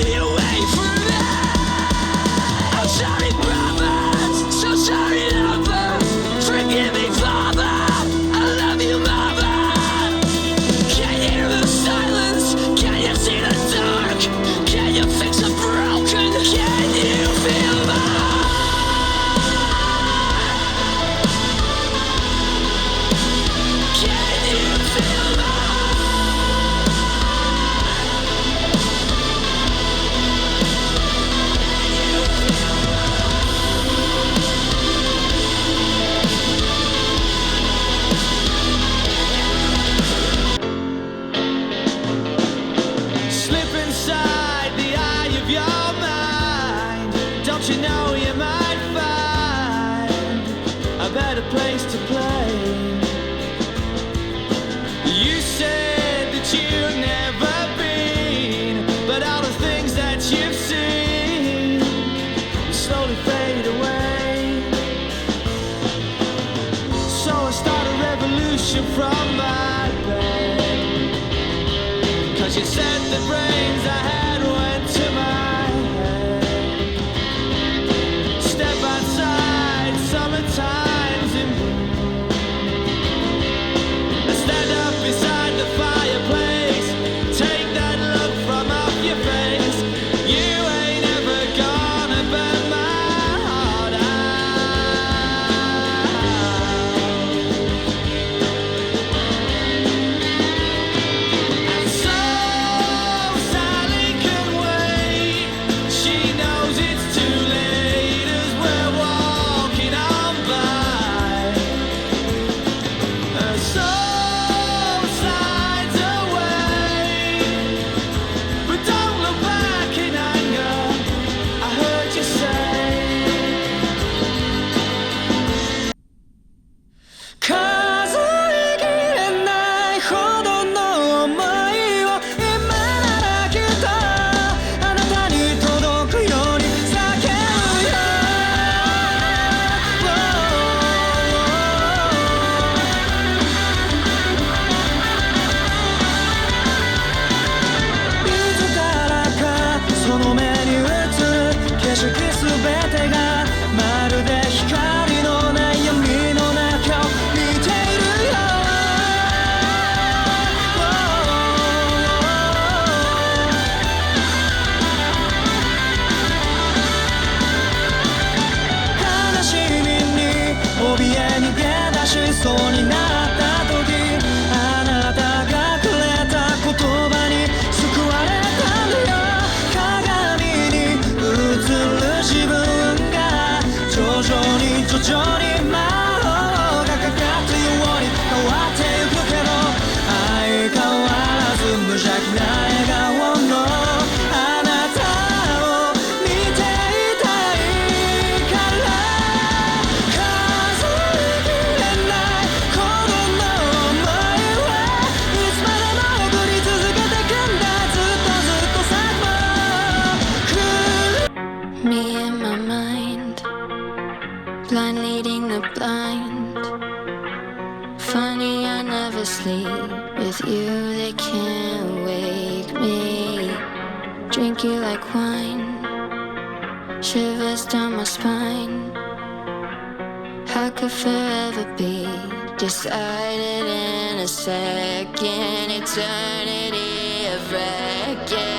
me away from that. I'm sorry, brother, so sorry, lover. Forgive me, father, I love you, mother. Can you hear the silence? Can you see the dark? Can you fix a broken? Can you feel my heart? Can you feel my slip inside the eye of your mind? Don't you know you might find a better place to play? You said that you've never been, but all the things that you've seen slowly fade away. So I start a revolution from my bed, 'cause you said the brains I had went to my head. Step outside, summertime's in bloom. I stand up beside the fireplace, take that look from off your face. You ain't ever gonna burn my heart out. And so Sally can wait. She knows it's too late as we're walking on by. Her soul slides away, but don't look back in anger. I heard you say, 数えきれないほどの想いを今ならきっとあなたに届くように叫ぶよ。いつからかその目に映る景色すべてがまるで光のない闇の中を見ているよ。悲しみに怯え逃げ出しそうになった時、あなたがくれた言葉に救われたんだよ。鏡に映る自分が徐々に魔法がかかったように変わってゆくけど、相変わらず無邪気な笑顔のあなたを見ていたいから、数えきれないこの想いはいつまでも送り続けてくんだ、ずっと咲く。Me in my mind, blind leading the blind. Funny, I never sleep with you, they can't wake me. Drink you like wine, shivers down my spine. How could forever be decided in a second? Eternity of regret.